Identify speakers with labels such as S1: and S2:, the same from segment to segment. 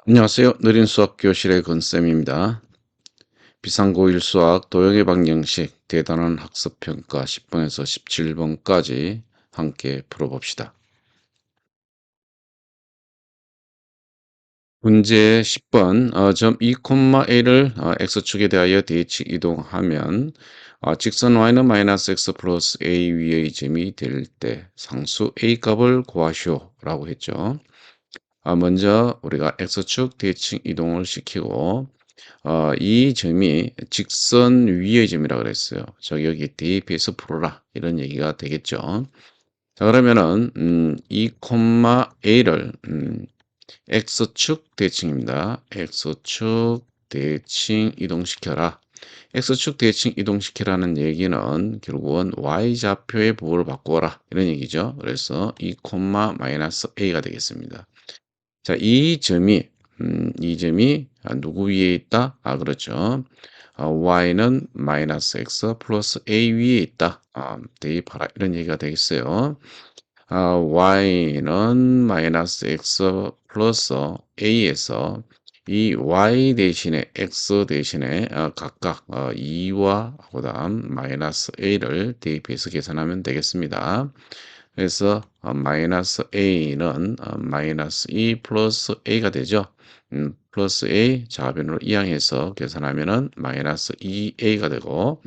S1: 안녕하세요. 느린 수학 교실의 건쌤입니다. 비상고일 수학 도형의 방정식 대단한 학습평가 10번에서 17번까지 함께 풀어봅시다. 문제 10번 점 2,a를 x축에 대하여 대칭 이동하면 직선 y는 마이너스 x 플러스 a 위의 점이 될 때 상수 a 값을 구하시오 라고 했죠. 먼저 우리가 x축 대칭 이동을 시키고 이 점이 직선 위의 점이라 그랬어요. 여기 대입해서 풀어라 이런 얘기가 되겠죠. 자 그러면은 2, a를 x축 대칭입니다. x축 대칭 이동시켜라. x축 대칭 이동시키라는 얘기는 결국은 y좌표의 부호를 바꾸어라 이런 얘기죠. 그래서 2, 마이너스 a가 되겠습니다. 자, 이 점이 누구 위에 있다? 그렇죠. y는 마이너스 x 플러스 a 위에 있다. 대입하라. 이런 얘기가 되겠어요. y는 마이너스 x 플러스 a에서 이 y 대신에 x 대신에 각각 2와 그다음 마이너스 a를 대입해서 계산하면 되겠습니다. 그래서 마이너스 a는 마이너스 2 플러스 a가 되죠. 플러스 a 좌변으로 이항해서 계산하면은 마이너스 2a가 되고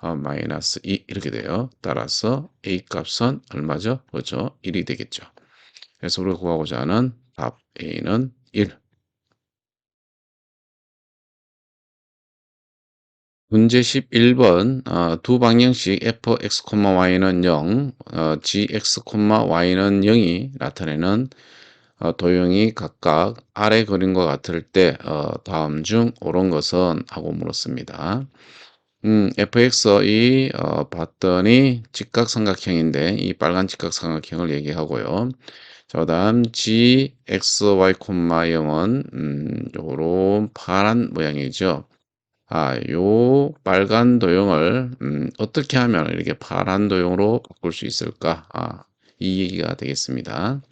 S1: 마이너스 2 이렇게 돼요. 따라서 a 값은 얼마죠? 그렇죠. 1이 되겠죠. 그래서 우리가 구하고자 하는 답 a는 1. 문제 11번 두 방정식 fx, y는 0, gx, y는 0이 나타내는 도형이 각각 아래 그림과 같을 때 다음 중 옳은 것은 하고 물었습니다. fx이 봤더니 직각삼각형인데 이 빨간 직각삼각형을 얘기하고요. 자, 그다음 gxy, 0은 요런 파란 모양이죠. 요 빨간 도형을 어떻게 하면 이렇게 파란 도형으로 바꿀 수 있을까? 이 얘기가 되겠습니다.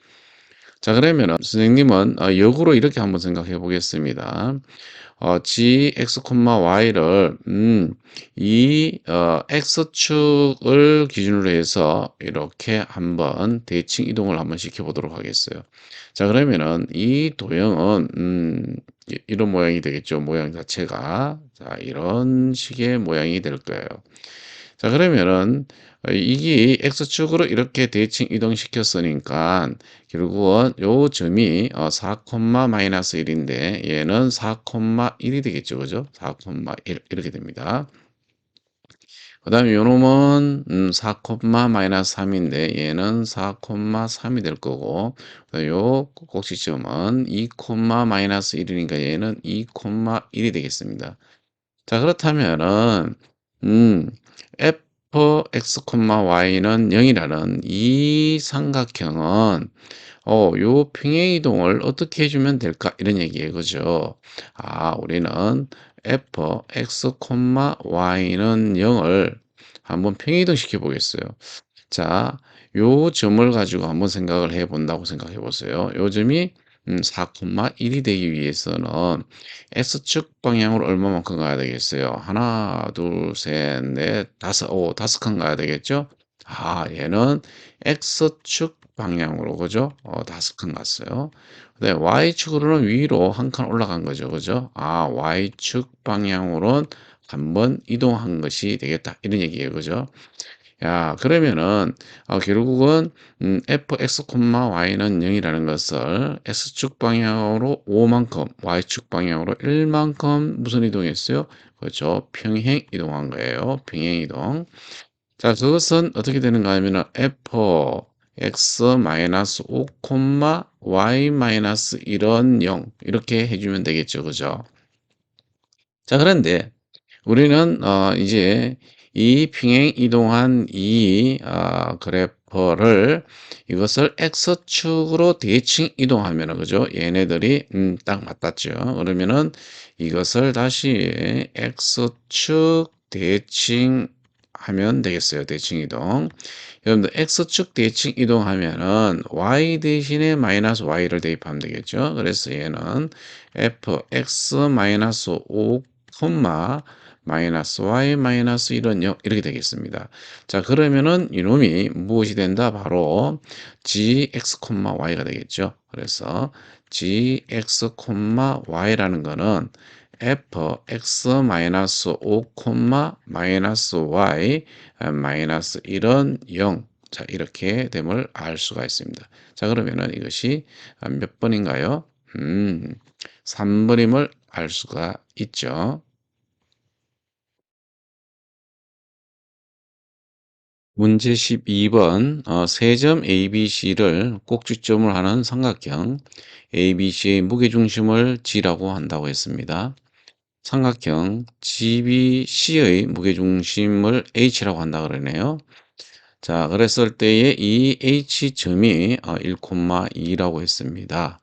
S1: 자, 그러면은 선생님은 역으로 이렇게 한번 생각해 보겠습니다. gx, y를 이 x축을 기준으로 해서 이렇게 한번 대칭 이동을 한번 시켜 보도록 하겠어요. 자, 그러면은 이 도형은 이런 모양이 되겠죠. 모양 자체가. 자, 이런 식의 모양이 될 거예요. 자, 그러면은 이게 x축으로 이렇게 대칭 이동시켰으니까 결국은 요 점이 4, 마이너스 1인데 얘는 4, 1이 되겠죠. 그죠? 4, 1 이렇게 됩니다. 그다음에 요놈은 4, 마이너스 3인데 얘는 4, 3이 될 거고 그다음에 요 꼭지점은 2, 마이너스 1이니까 얘는 2, 1이 되겠습니다. 자, 그렇다면은 음 fx, y는 0이라는 이 삼각형은 요 평행이동을 어떻게 해 주면 될까? 이런 얘기예요. 그죠? 우리는 fx, y는 0을 한번 평행이동 시켜 보겠어요. 자, 요 점을 가지고 한번 생각을 해 본다고 생각해 보세요. 요 점이 4, 1이 되기 위해서는 X축 방향으로 얼마만큼 가야 되겠어요? 하나, 둘, 셋, 넷, 다섯, 다섯 칸 가야 되겠죠? 얘는 X축 방향으로, 그죠? 다섯 칸 갔어요. 네, Y축으로는 위로 한 칸 올라간 거죠. 그죠? Y축 방향으로는 한번 이동한 것이 되겠다. 이런 얘기예요. 그죠? 그러면은 결국은 fx, y는 0이라는 것을 x축 방향으로 5만큼, y축 방향으로 1만큼 무슨 이동했어요? 그렇죠. 평행 이동한 거예요. 평행 이동. 자, 그것은 어떻게 되는가 하면은 fx 5, y 1은 0 이렇게 해주면 되겠죠. 그죠? 자, 그런데 우리는 이제 이 평행 이동한 이 그래퍼를 이것을 x축으로 대칭 이동하면은 그죠? 얘네들이 딱 맞닿죠. 그러면은 이것을 다시 x축 대칭 하면 되겠어요. 대칭 이동. 여러분들 x축 대칭 이동하면은 y 대신에 마이너스 y를 대입하면 되겠죠. 그래서 얘는 fx 마이너스 5, 마이너스 y 마이너스 1은 0 이렇게 되겠습니다. 자, 그러면은 이놈이 무엇이 된다? 바로 gx, y가 되겠죠. 그래서 gx, y라는 거는 fx 마이너스 5, 마이너스 y 마이너스 1은 0. 자, 이렇게 됨을 알 수가 있습니다. 자, 그러면은 이것이 몇 번인가요? 3번임을 알 수가 있죠. 문제 12번 세점 ABC를 꼭지점을 하는 삼각형 ABC의 무게중심을 G라고 한다고 했습니다. 삼각형 GBC의 무게중심을 H라고 한다 그러네요. 자, 그랬을 때에 이 H점이 1,2라고 했습니다.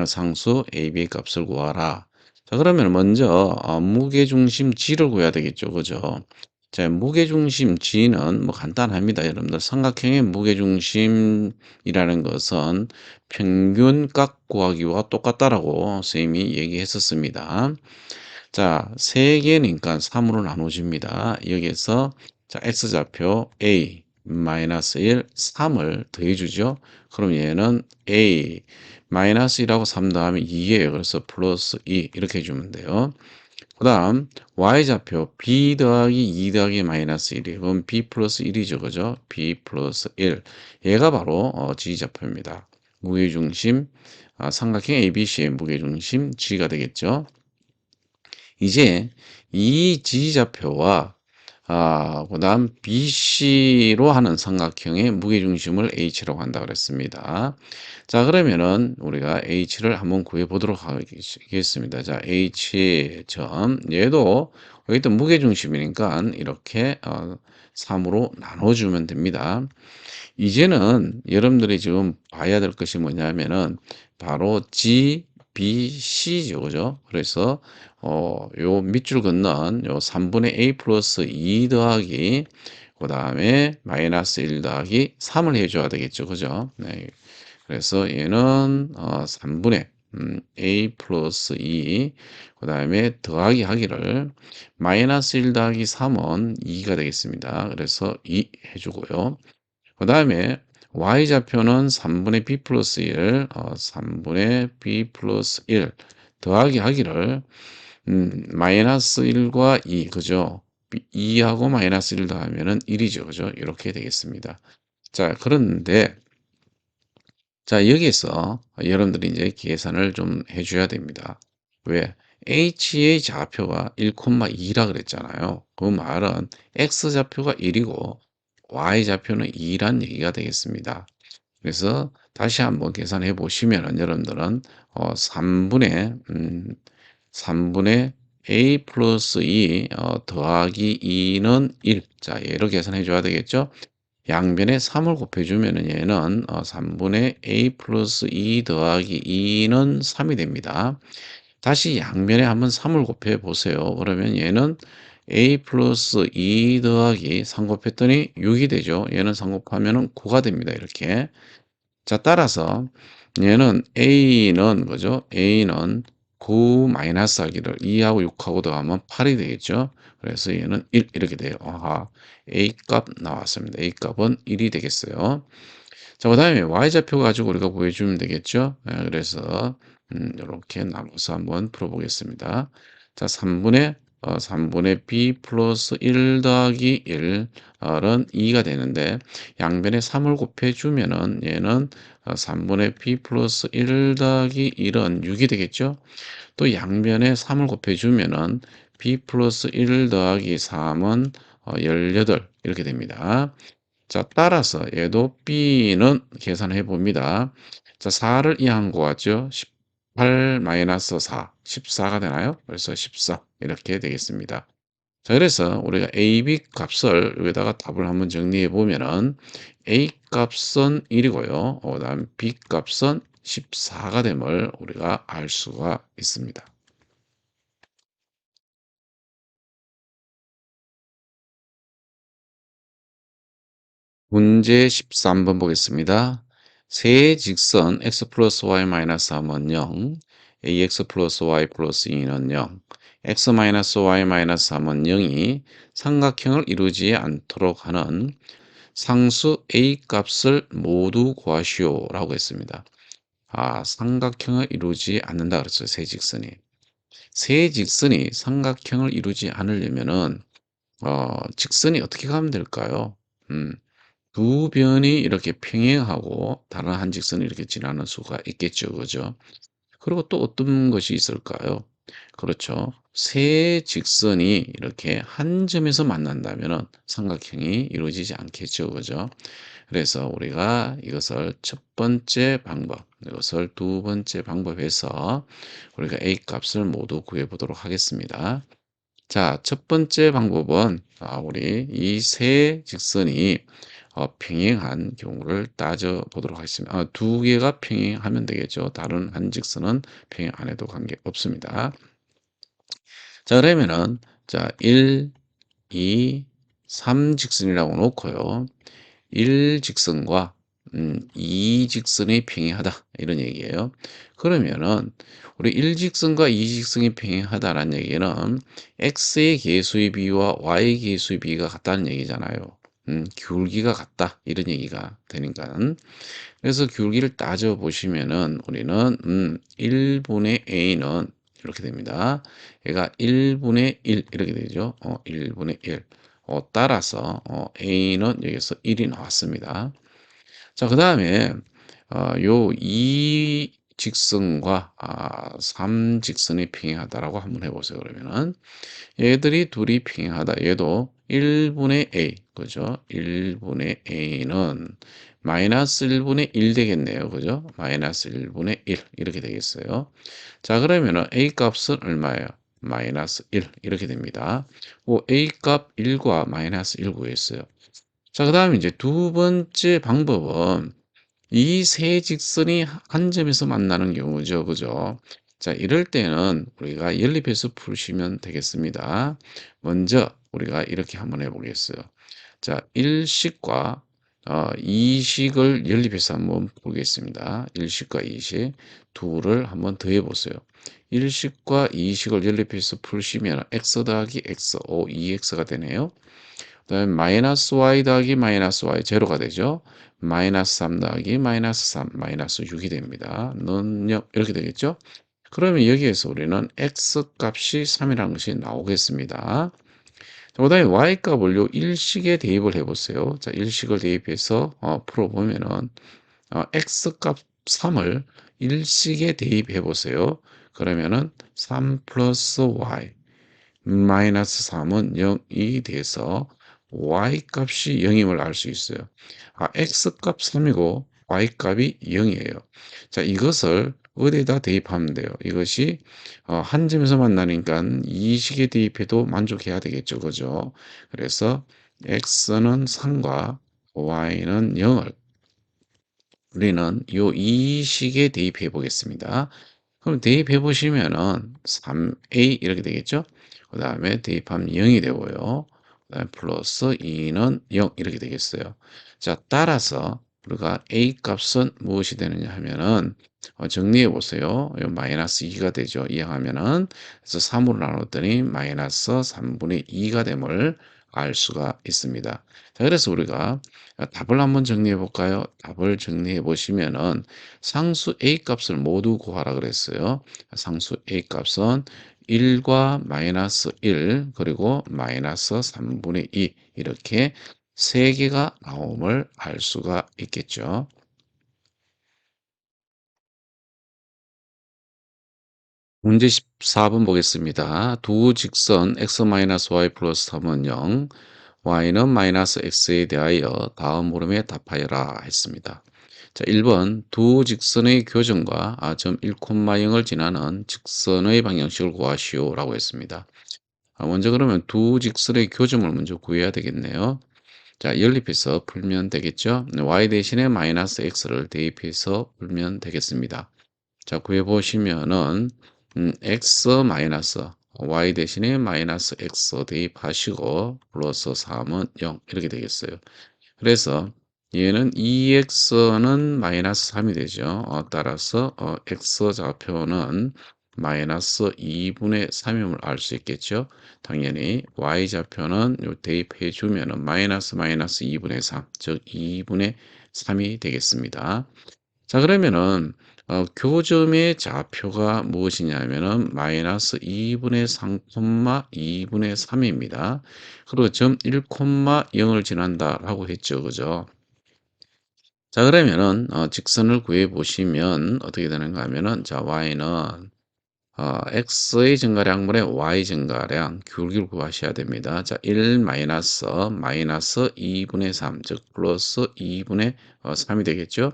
S1: 상수 AB의 값을 구하라. 자, 그러면 먼저 무게중심 G를 구해야 되겠죠. 그죠? 자, 무게중심 G는 뭐 간단합니다. 여러분들 삼각형의 무게중심이라는 것은 평균값 구하기와 똑같다라고 선생님이 얘기했었습니다. 자, 3개니까 3으로 나눠집니다. 여기에서 자, x좌표 a 마이너스 1, 3을 더해주죠. 그럼 얘는 a 마이너스 1하고 3 더하면 2예요. 그래서 플러스 2 이렇게 해주면 돼요. 그 다음 y좌표 b 더하기 2 더하기 마이너스 1이 그럼 b 플러스 1이죠. 그죠? b 플러스 1 얘가 바로 g좌표입니다. 무게중심 삼각형 ABC의 무게중심 g가 되겠죠. 이제 이 지지좌표와 그다음 BC로 하는 삼각형의 무게중심을 H라고 한다 그랬습니다. 자, 그러면은 우리가 H를 한번 구해 보도록 하겠습니다. 자, H 점 얘도 여기 또 무게중심이니까 이렇게 3으로 나눠주면 됩니다. 이제는 여러분들이 지금 봐야 될 것이 뭐냐면은 바로 G, B, C죠. 그죠? 그래서 요 밑줄 긋는 요 3분의 A 플러스 2 더하기 그다음에 마이너스 1 더하기 3을 해 줘야 되겠죠. 그죠? 네. 그래서 얘는 3분의 A 플러스 2 그다음에 더하기 하기를 마이너스 1 더하기 3은 2가 되겠습니다. 그래서 2 해 주고요. 그 다음에 y좌표는 3분의 b 플러스 1, 3분의 b 플러스 1 더하기 하기를 마이너스 1과 2, 그죠? 2하고 마이너스 1 더하면은 1이죠, 그죠? 이렇게 되겠습니다. 자, 그런데 자, 여기서 여러분들이 이제 계산을 좀 해줘야 됩니다. 왜? h의 좌표가 1,2라 그랬잖아요. 그 말은 x좌표가 1이고 y좌표는 2란 얘기가 되겠습니다. 그래서 다시 한번 계산해 보시면 여러분들은 3분의 a 플러스 2 더하기 2는 1. 자, 얘로 계산해 줘야 되겠죠? 양변에 3을 곱해주면 얘는 3분의 a 플러스 2 더하기 2는 3이 됩니다. 다시 양변에 한번 3을 곱해 보세요. 그러면 얘는 a 플러스 2 더하기 3 곱했더니 6이 되죠. 얘는 3 곱하면 9가 됩니다. 이렇게. 자, 따라서 얘는 a는 그죠? a는 9 마이너스 하기를 2하고 6하고 더하면 8이 되겠죠. 그래서 얘는 1 이렇게 돼요. 아하, a 값 나왔습니다. a 값은 1이 되겠어요. 자, 그다음에 y좌표 가지고 우리가 구해주면 되겠죠. 그래서 이렇게 나눠서 한번 풀어보겠습니다. 자, 3분의 b 플러스 1 더하기 1은 2가 되는데 양변에 3을 곱해주면은 얘는 3분의 b 플러스 1 더하기 1은 6이 되겠죠. 또 양변에 3을 곱해주면은 b 플러스 1 더하기 3은 18 이렇게 됩니다. 자, 따라서 얘도 B는 계산해 봅니다. 자, 4를 이항한 것 같죠? 18 마이너스 4, 14가 되나요? 그래서 14 이렇게 되겠습니다. 자, 그래서 우리가 A, B 값을 여기다가 답을 한번 정리해 보면은 A 값은 1이고요. 그다음 B 값은 14가 됨을 우리가 알 수가 있습니다. 문제 13번 보겠습니다. 세 직선 x 플러스 y 마이너스 3은 0, ax 플러스 y 플러스 2는 0, x 마이너스 y 마이너스 3은 0이 삼각형을 이루지 않도록 하는 상수 a 값을 모두 구하시오라고 했습니다. 삼각형을 이루지 않는다 그랬어요. 세 직선이. 세 직선이 삼각형을 이루지 않으려면은 직선이 어떻게 가면 될까요? 음, 두 변이 이렇게 평행하고 다른 한 직선이 이렇게 지나는 수가 있겠죠. 그죠? 그리고 또 어떤 것이 있을까요? 그렇죠. 세 직선이 이렇게 한 점에서 만난다면 삼각형이 이루어지지 않겠죠. 그죠? 그래서 우리가 이것을 첫 번째 방법, 이것을 두 번째 방법에서 우리가 A 값을 모두 구해 보도록 하겠습니다. 자, 첫 번째 방법은 우리 이 세 직선이 평행한 경우를 따져 보도록 하겠습니다. 두 개가 평행하면 되겠죠. 다른 한 직선은 평행 안 해도 관계 없습니다. 자, 그러면은 자, 1, 2, 3 직선이라고 놓고요. 1 직선과 2 직선이 평행하다 이런 얘기예요. 그러면은 우리 1 직선과 2 직선이 평행하다라는 얘기는 x의 계수의 비와 y의 계수의 비가 같다는 얘기잖아요. 기울기가 같다 이런 얘기가 되니까. 그래서 기울기를 따져 보시면은 우리는 1분의 a는 이렇게 됩니다. 얘가 1분의 1 이렇게 되죠. 1분의 1. 따라서 a는 여기서 1이 나왔습니다. 자, 그다음에 요 이 직선과 3 직선이 평행하다라고 한번 해 보세요. 그러면은 얘들이 둘이 평행하다. 얘도 1분의 a 그죠? 1분의 a는 마이너스 1분의 1 되겠네요. 그죠? 마이너스 1분의 1 이렇게 되겠어요. 자, 그러면은 a 값은 얼마예요? 마이너스 1 이렇게 됩니다. a 값 1과 마이너스 1 구했어요. 자, 그다음에 이제 두 번째 방법은 이 세 직선이 한 점에서 만나는 경우죠. 그죠? 자, 이럴 때는 우리가 연립해서 푸시면 되겠습니다. 먼저 우리가 이렇게 한번 해 보겠어요. 자, 1식과 2식을 연립해서 한번 보겠습니다. 1식과 2식 둘을 한번 더해 보세요. 1식과 2식을 연립해서 풀시면 x 더하기 x, 2x가 되네요. 그다음에 마이너스 y 더하기 마이너스 y 제로가 되죠. 마이너스 3 더하기 마이너스 3 마이너스 6이 됩니다. 는요 이렇게 되겠죠. 그러면 여기에서 우리는 x 값이 3이라는 것이 나오겠습니다. 그다음에 y 값을요 일식에 대입을 해보세요. 자, 일식을 대입해서 풀어보면은 x 값 3을 일식에 대입해 보세요. 그러면은 3 플러스 y 마이너스 3은 0이 돼서 y 값이 0임을 알 수 있어요. x 값 3이고 y 값이 0이에요. 자, 이것을 어디에다 대입하면 돼요? 이것이 한 점에서 만나니까 이 식에 대입해도 만족해야 되겠죠. 그죠? 그래서 x는 3과 y는 0을 우리는 이 식에 대입해 보겠습니다. 그럼 대입해 보시면은 3a 이렇게 되겠죠? 그다음에 대입하면 0이 되고요. 그다음에 플러스 2는 0 이렇게 되겠어요. 자, 따라서 우리가 a 값은 무엇이 되느냐 하면은 정리해 보세요. 요 마이너스 2가 되죠. 이항하면은 그래서 3으로 나눴더니 마이너스 3분의 2가 됨을 알 수가 있습니다. 자, 그래서 우리가 답을 한번 정리해 볼까요? 답을 정리해 보시면은 상수 a 값을 모두 구하라 그랬어요. 상수 a 값은 1과 마이너스 1 그리고 마이너스 3분의 2 이렇게 세 개가 나옴을 알 수가 있겠죠. 문제 14번 보겠습니다. 두 직선 x-y 플러스 3은 0, y는 마이너스 x에 대하여 다음 물음에 답하여라 했습니다. 자, 1번 두 직선의 교점과 점 1,0을 지나는 직선의 방정식을 구하시오 라고 했습니다. 먼저 그러면 두 직선의 교점을 먼저 구해야 되겠네요. 자, 연립해서 풀면 되겠죠. y 대신에 마이너스 x를 대입해서 풀면 되겠습니다. 자, 구해 보시면은 x 마이너스 y 대신에 마이너스 x 대입하시고 플러스 3은 0 이렇게 되겠어요. 그래서 얘는 2x는 마이너스 3이 되죠. 따라서 x 좌표는 마이너스 2분의 3임을 알 수 있겠죠. 당연히 y 좌표는 요 대입해 주면은 마이너스 마이너스 2분의 3, 즉 2분의 3이 되겠습니다. 자, 그러면은 교점의 좌표가 무엇이냐면은 마이너스 2분의 3 2분의 3입니다. 그리고 점 1 0을 지난다라고 했죠. 그죠? 자, 그러면은 직선을 구해 보시면 어떻게 되는가 하면은, 자, y는 x의 증가량분의 y 증가량 귤기를 구하셔야 됩니다. 자, 1 마이너스 마이너스 2분의 3, 즉 플러스 2분의 3이 되겠죠.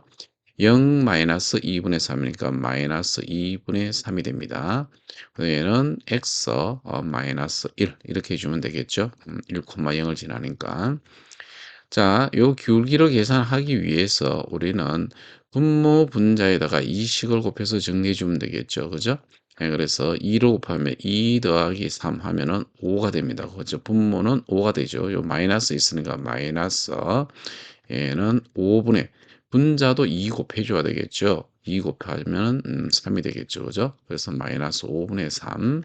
S1: 0 마이너스 2분의 3이니까 마이너스 2분의 3이 됩니다. 그래서 얘는 x 마이너스 1 이렇게 해주면 되겠죠. 1, 0을 지나니까. 자, 요 기울기를 계산하기 위해서 우리는 분모 분자에다가 이식을 곱해서 정리해 주면 되겠죠. 그죠? 예, 그래서 2로 곱하면 2 더하기 3 하면은 5가 됩니다. 그죠? 분모는 5가 되죠. 요 마이너스 있으니까 마이너스 얘는 5분의 분자도 2 곱해 줘야 되겠죠. 2 곱하면 3이 되겠죠. 그죠? 그래서 마이너스 5분의 3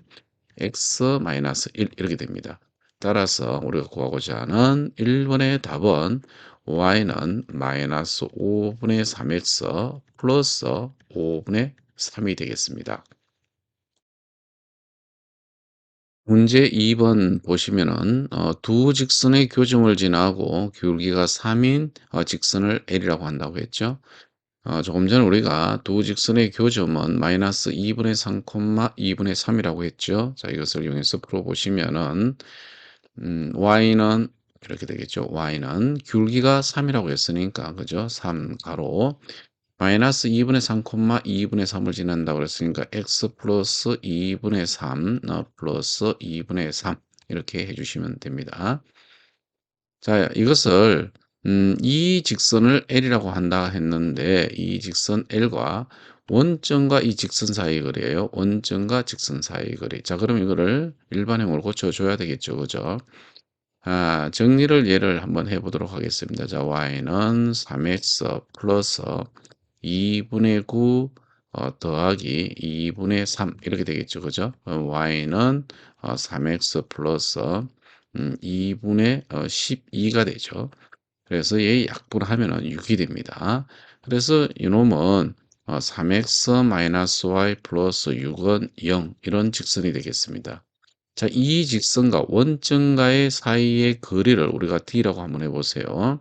S1: x 마이너스 1 이렇게 됩니다. 따라서 우리가 구하고자 하는 1번의 답은 y는 마이너스 5분의 3x 플러스 5분의 3이 되겠습니다. 문제 2번 보시면은 두 직선의 교점을 지나고 기울기가 3인 직선을 L이라고 한다고 했죠. 조금 전에 우리가 두 직선의 교점은 마이너스 2분의 3, 2분의 3이라고 했죠. 자, 이것을 이용해서 풀어보시면은 y는 이렇게 되겠죠. y는 귤기가 3이라고 했으니까 그죠? 3 가로 마이너스 2분의 3, 2분의 3을 지난다고 그랬으니까 x 플러스 2분의 3 플러스 2분의 3 이렇게 해주시면 됩니다. 자, 이것을 이 직선을 L이라고 한다 했는데 이 직선 L과 원점과 이 직선 사이의 거리예요. 원점과 직선 사이의 거리. 자, 그럼 이거를 일반형으로 고쳐줘야 되겠죠. 그죠? 정리를 예를 한번 해보도록 하겠습니다. 자, y는 3x 플러스 2분의 9 더하기 2분의 3 이렇게 되겠죠. 그죠? y는 3x 플러스 2분의 12가 되죠. 그래서 얘 약분하면 6이 됩니다. 그래서 이놈은 3x 마이너스 y 플러스 6은 0 이런 직선이 되겠습니다. 자, 이 직선과 원점과의 사이의 거리를 우리가 d라고 한번 해보세요.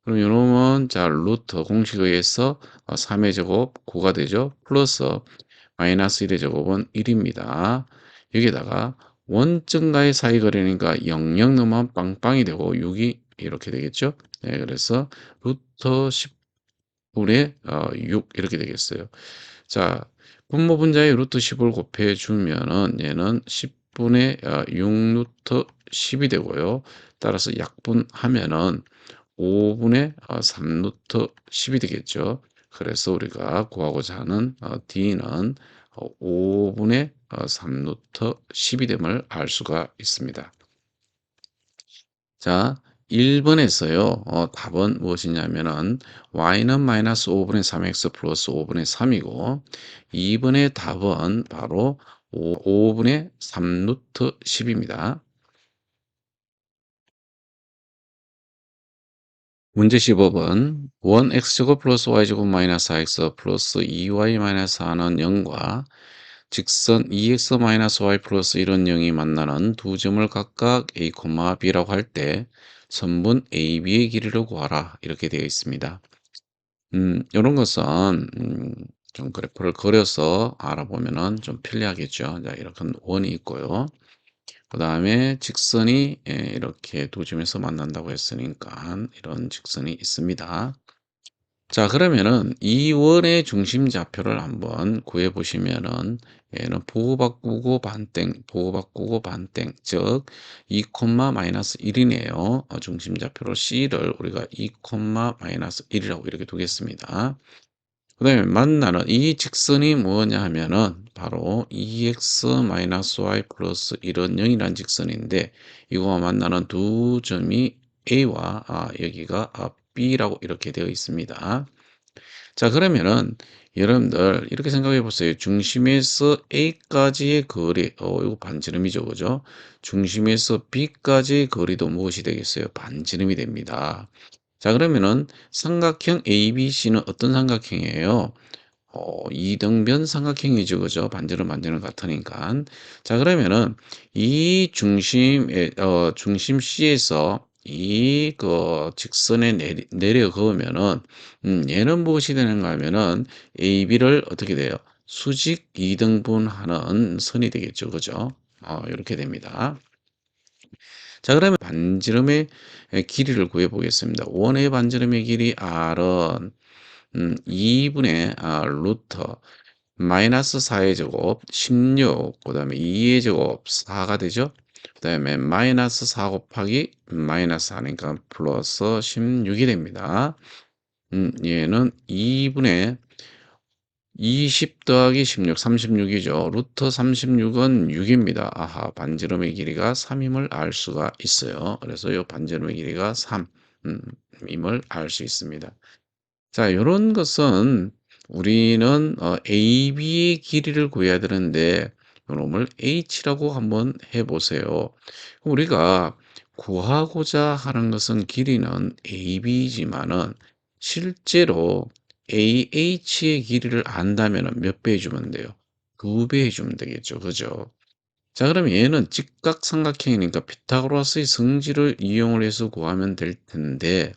S1: 그럼 요놈은 자 루트 공식에 의해서 3의 제곱 9가 되죠. 플러스 마이너스 1의 제곱은 1입니다. 여기다가 원점과의 사이 거리니까 0, 0 넣으면 빵빵이 되고 6이 이렇게 되겠죠. 네, 그래서 루트 10분의 6 이렇게 되겠어요. 자, 분모 분자에 루트 10을 곱해 주면은 얘는 10분의 6 루트 10이 되고요. 따라서 약분하면은 5분의 3 루트 10이 되겠죠. 그래서 우리가 구하고자 하는 D는 5분의 3 루트 10이 됨을 알 수가 있습니다. 자, 1번에서요. 답은 무엇이냐면은 y는 마이너스 5분의 3x 플러스 5분의 3이고 2번의 답은 바로 5분의 3 루트 10입니다. 문제 15번 1x제곱 플러스 y제곱 마이너스 4x 플러스 2y 마이너스 4는 0과 직선 2x 마이너스 y 플러스 1은 0이 만나는 두 점을 각각 a, b라고 할 때 선분 AB의 길이를 구하라 이렇게 되어 있습니다. 요런 것은 좀 그래프를 그려서 알아보면은 좀 편리하겠죠. 자, 이렇게 원이 있고요. 그다음에 직선이 이렇게 두 점에서 만난다고 했으니까 이런 직선이 있습니다. 자, 그러면은 이 원의 중심 좌표를 한번 구해 보시면은 얘는 보고 바꾸고 반땡, 보고 바꾸고 반땡, 즉 2, 마이너스 1이네요. 중심 좌표로 C를 우리가 2, 마이너스 1이라고 이렇게 두겠습니다. 그다음에 만나는 이 직선이 뭐냐 하면은 바로 2x-y 플러스 1은 0이라는 직선인데 이거와 만나는 두 점이 A와 여기가 B라고 이렇게 되어 있습니다. 자, 그러면은 여러분들 이렇게 생각해 보세요. 중심에서 A까지의 거리, 이거 반지름이죠, 그죠? 중심에서 B까지의 거리도 무엇이 되겠어요? 반지름이 됩니다. 자, 그러면은 삼각형 ABC는 어떤 삼각형이에요? 이등변 삼각형이죠, 그죠? 반지름 반지름 같으니까. 자, 그러면은 이 중심 C에서 이 직선에 내려 그으면은 얘는 무엇이 되는가 하면은 AB를 어떻게 돼요? 수직 이등분하는 선이 되겠죠, 그죠? 이렇게 됩니다. 자, 그러면 반지름의 길이를 구해 보겠습니다. 원의 반지름의 길이 R은 2분의 루트 마이너스 4의 제곱 16, 그 다음에 2의 제곱 4가 되죠. 그 다음에 마이너스 4 곱하기 마이너스 4니까 플러스 16이 됩니다. 얘는 2분의 20 더하기 16, 36이죠. 루트 36은 6입니다. 아하, 반지름의 길이가 3임을 알 수가 있어요. 그래서 이 반지름의 길이가 3, 임을 알 수 있습니다. 자, 요런 것은 우리는 AB의 길이를 구해야 되는데 요놈을 H라고 한번 해 보세요. 우리가 구하고자 하는 것은 길이는 AB지만은 실제로 AH의 길이를 안다면 몇 배 해주면 돼요? 2배 해주면 되겠죠. 그죠? 자, 그럼 얘는 직각삼각형이니까 피타고라스의 성질을 이용을 해서 구하면 될 텐데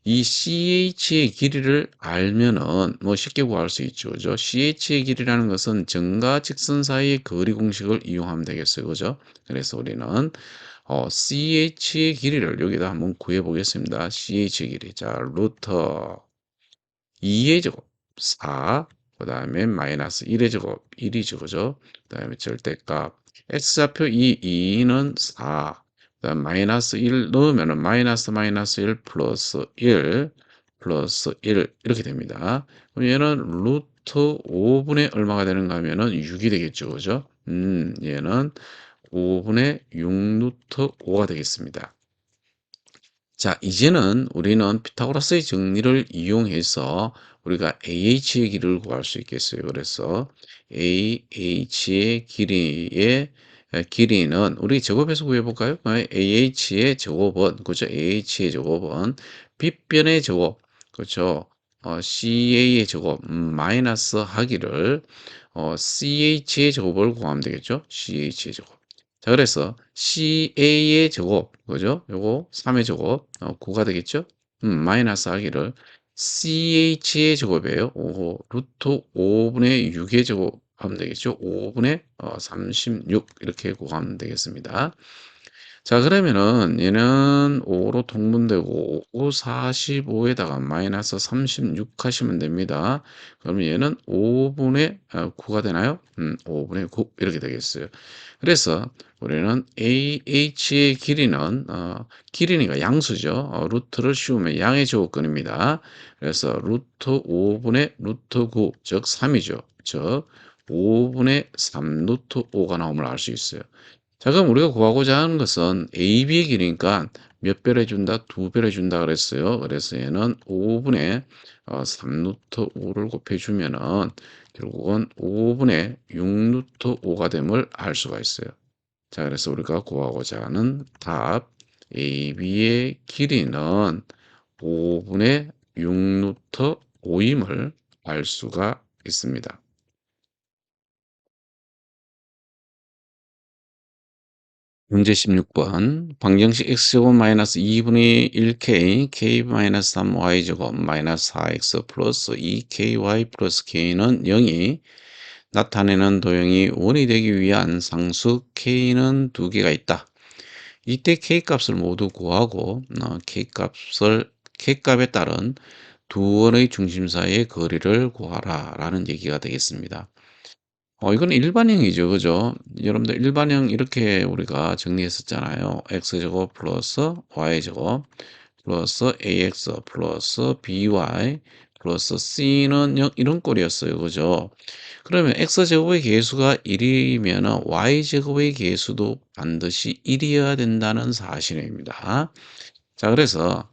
S1: 이 CH의 길이를 알면은 뭐 쉽게 구할 수 있죠. 그죠? CH의 길이라는 것은 점과 직선 사이의 거리 공식을 이용하면 되겠어요. 그죠? 그래서 우리는 CH의 길이를 여기다 한번 구해 보겠습니다. CH의 길이. 자, 루트 2의 제곱 4, 그 다음에 마이너스 1의 제곱 1이죠. 그죠? 그 다음에 절대값 x좌표 2는 4, 그 다음 마이너스 1 넣으면은 마이너스 마이너스 1 플러스 1 플러스 1 이렇게 됩니다. 그럼 얘는 루트 5분의 얼마가 되는가 하면은 6이 되겠죠. 그죠? 얘는 5분의 6 루트 5가 되겠습니다. 자, 이제는 우리는 피타고라스의 정리를 이용해서 우리가 AH의 길이를 구할 수 있겠어요. 그래서 AH의 길이는 우리 제곱해서 구해볼까요? AH의 제곱은 그죠? AH의 제곱은 빗변의 제곱 그렇죠? CA의 제곱 마이너스 하기를 CH의 제곱을 구하면 되겠죠? CH의 제곱. 자, 그래서 CA의 제곱, 그죠? 요거 3의 제곱, 9가 되겠죠? 마이너스 하기를 CH의 제곱이에요. 루트 5분의 6의 제곱 하면 되겠죠? 5분의 36 이렇게 구하면 되겠습니다. 자, 그러면은 얘는 5로 통분되고 5, 45에다가 마이너스 36 하시면 됩니다. 그러면 얘는 5분의 9가 되나요? 5분의 9 이렇게 되겠어요. 그래서 우리는 AH의 길이는 길이니까 양수죠. 루트를 씌우면 양의 제곱근입니다. 그래서 루트 5분의 루트 9, 즉 3이죠. 즉 5분의 3 루트 5가 나옴을 알 수 있어요. 자, 그럼 우리가 구하고자 하는 것은 AB의 길이니까 몇 배를 해준다? 2배를 해준다 그랬어요. 그래서 얘는 5분의 3루트 5를 곱해주면은 결국은 5분의 6루트 5가 됨을 알 수가 있어요. 자, 그래서 우리가 구하고자 하는 답 AB의 길이는 5분의 6루트 5임을 알 수가 있습니다. 문제 16번 방정식 x제곱 마이너스 2분의 1k k 마이너스 3y제곱 마이너스 4x 플러스 2ky 플러스 k는 0이 나타내는 도형이 원이 되기 위한 상수 k는 두 개가 있다. 이때 k 값을 모두 구하고 k 값에 따른 두 원의 중심 사이의 거리를 구하라 라는 얘기가 되겠습니다. 이건 일반형이죠. 그죠? 여러분들 일반형 이렇게 우리가 정리했었잖아요. x제곱 플러스 y제곱 플러스 ax 플러스 by 플러스 c는 0 이런 꼴이었어요. 그죠? 그러면 x제곱의 계수가 1이면 y제곱의 계수도 반드시 1이어야 된다는 사실입니다. 자, 그래서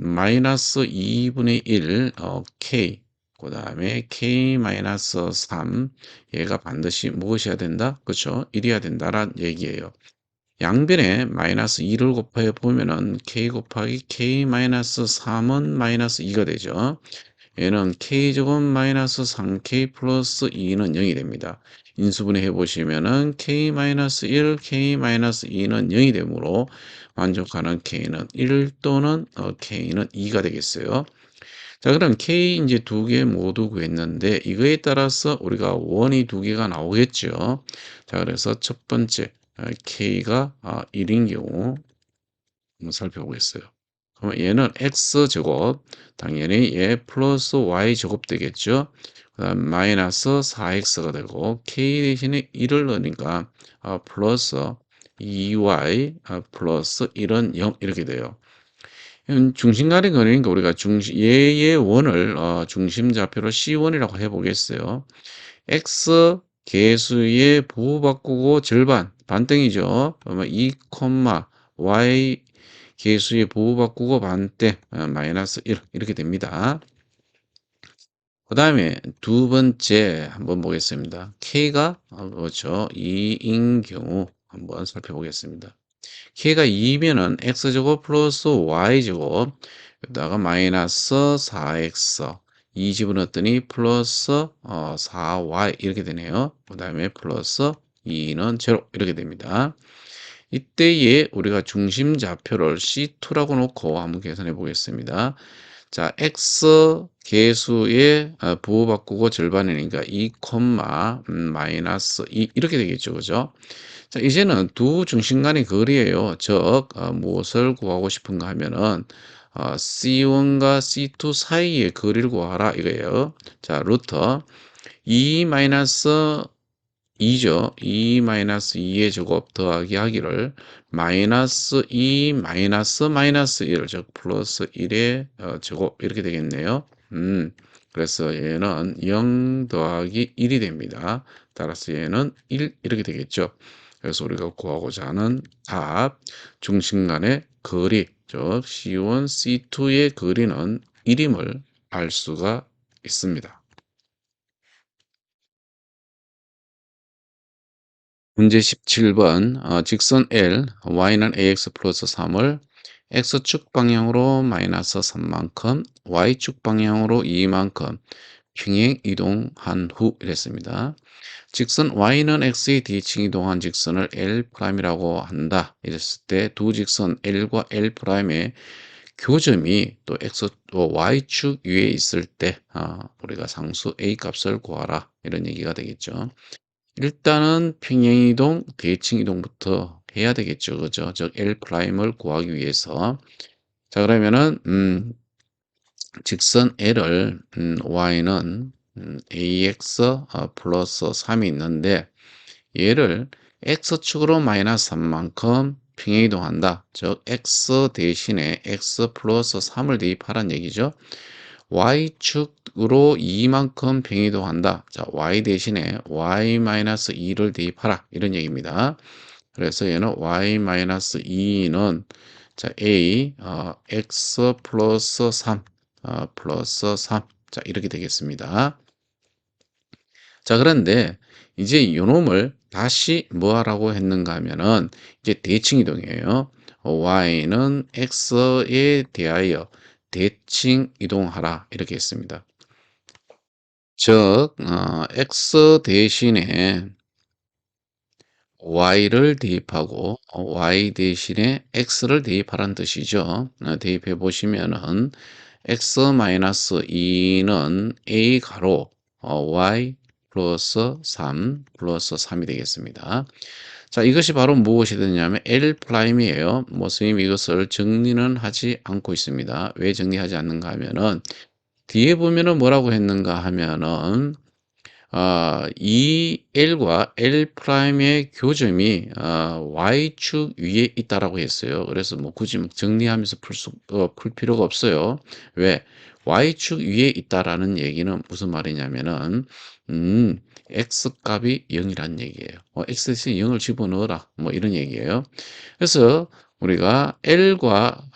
S1: 마이너스 2분의 1 k 그다음에 k 마이너스 3 얘가 반드시 무엇이어야 된다? 그쵸? 1이어야 된다라는 얘기예요. 양변에 마이너스 2를 곱해 보면은 k 곱하기 k 마이너스 3은 마이너스 2가 되죠. 얘는 k제곱 마이너스 3k 플러스 2는 0이 됩니다. 인수분해 해보시면은 k 마이너스 1, k 마이너스 2는 0이 되므로 만족하는 k는 1 또는 k는 2가 되겠어요. 자, 그럼 k 이제 두 개 모두 구했는데 이거에 따라서 우리가 원이 두 개가 나오겠죠. 자, 그래서 첫 번째 k가 1인 경우 한번 살펴보겠어요. 그러면 얘는 x제곱, 당연히 얘 플러스 y제곱 되겠죠. 그 다음 마이너스 4x가 되고 k 대신에 1을 넣으니까 플러스 2y 플러스 1은 0 이렇게 돼요. 중심간의 거리니까 우리가 얘의 원을 중심좌표로 C1이라고 해보겠어요. x 계수의 부호 바꾸고 절반 반땡이죠. 그러면 2, y 계수의 부호 바꾸고 반땡 마이너스 1 이렇게 됩니다. 그 다음에 두 번째 한번 보겠습니다. k가 그렇죠. 2인 경우 한번 살펴보겠습니다. k가 2면은 x제곱 플러스 y제곱 여기다가 마이너스 4x 2 집어넣었더니 플러스 4y 이렇게 되네요. 그 다음에 플러스 2는 제로 이렇게 됩니다. 이때에 우리가 중심 좌표를 C2라고 놓고 한번 계산해 보겠습니다. 자, x 계수의 부호 바꾸고 절반이니까 2, 마이너스 2 이렇게 되겠죠. 그죠? 자, 이제는 두 중심 간의 거리예요. 즉, 무엇을 구하고 싶은가 하면은 C1과 C2 사이의 거리를 구하라 이거예요. 자, 루트 2 마이너스 2죠. 2 마이너스 2의 제곱 더하기 하기를 마이너스 2 마이너스 1, 즉 플러스 1의 제곱 이렇게 되겠네요. 그래서 얘는 0 더하기 1이 됩니다. 따라서 얘는 1 이렇게 되겠죠. 그래서 우리가 구하고자 하는 답 중심 간의 거리, 즉 C1, C2의 거리는 1임을 알 수가 있습니다. 문제 17번 직선 L, y는 ax 플러스 3을 x축 방향으로 마이너스 3만큼, y축 방향으로 2만큼 평행 이동한 후 이랬습니다. 직선 y는 x의 대칭 이동한 직선을 L'이라고 한다. 이랬을 때 두 직선 L과 L'의 교점이 또 y축 위에 있을 때 우리가 상수 a 값을 구하라 이런 얘기가 되겠죠. 일단은 평행이동, 대칭이동부터 해야 되겠죠. 그죠? 즉 L'을 구하기 위해서. 자, 그러면은 직선 L을 y는 ax 플러스 3이 있는데 얘를 x축으로 마이너스 3만큼 평행이동한다. 즉 x 대신에 x 플러스 3을 대입하라는 얘기죠. y축으로 2만큼 평행이동한다. 자, y 대신에 y-2를 대입하라. 이런 얘기입니다. 그래서 얘는 y-2는 자, a x 플러스 3 플러스 3 자, 이렇게 되겠습니다. 자, 그런데 이제 요놈을 다시 뭐 하라고 했는가 하면은 이제 대칭 이동이에요. y는 x에 대하여 대칭 이동하라 이렇게 했습니다. 즉 x 대신에 y를 대입하고 y 대신에 x를 대입하라는 뜻이죠. 대입해 보시면은 x-2는 a 가로 y 플러스 3 플러스 3이 되겠습니다. 자, 이것이 바로 무엇이 되냐면 L'이에요. 뭐 선생님이 이것을 정리는 하지 않고 있습니다. 왜 정리하지 않는가 하면은 뒤에 보면은 뭐라고 했는가 하면은 이 L과 L'의 교점이 Y축 위에 있다라고 했어요. 그래서 뭐 굳이 뭐 정리하면서 풀 필요가 없어요. 왜? Y축 위에 있다라는 얘기는 무슨 말이냐면은, X 값이 0이라는 얘기예요. X 대신 0을 집어넣어라. 뭐 이런 얘기예요. 그래서 우리가 L과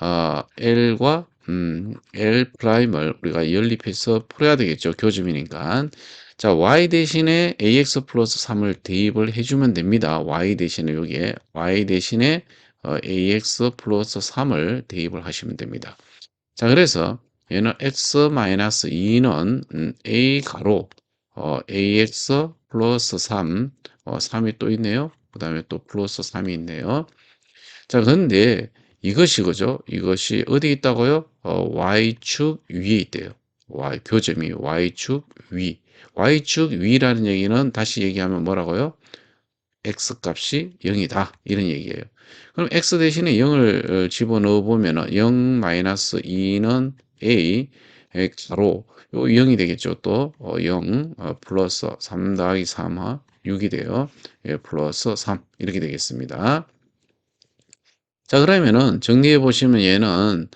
S1: L 프라임을 우리가 연립해서 풀어야 되겠죠. 교점이니까. 자, y 대신에 ax 플러스 3을 대입을 해주면 됩니다. y 대신에 여기에 y 대신에 ax 플러스 3을 대입을 하시면 됩니다. 자, 그래서 얘는 x 마이너스 2는 a 가로 ax 플러스 3, 3이 또 있네요. 그 다음에 또 플러스 3이 있네요. 자, 그런데 이것이 그죠? 이것이 어디 있다고요? y축 위에 있대요. 교점이 y축 위. y축 위라는 얘기는 다시 얘기하면 뭐라고요? x 값이 0이다. 이런 얘기예요. 그럼 x 대신에 0을 집어넣어 보면은 0 마이너스 2는 a 가로 요 0이 되겠죠. 또 0 플러스 3 더하기 3 6이 돼요. 예, 플러스 3 이렇게 되겠습니다. 자, 그러면은 정리해 보시면 얘는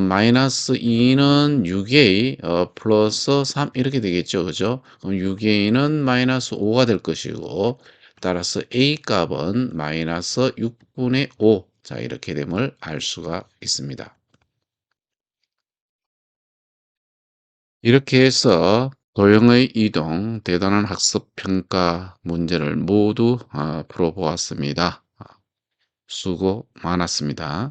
S1: 마이너스 2는 6a 플러스 3 이렇게 되겠죠. 그죠? 그럼 6a는 마이너스 5가 될 것이고 따라서 a 값은 마이너스 6분의 5. 자, 이렇게 됨을 알 수가 있습니다. 이렇게 해서 도형의 이동, 대단한 학습 평가 문제를 모두 풀어보았습니다. 수고 많았습니다.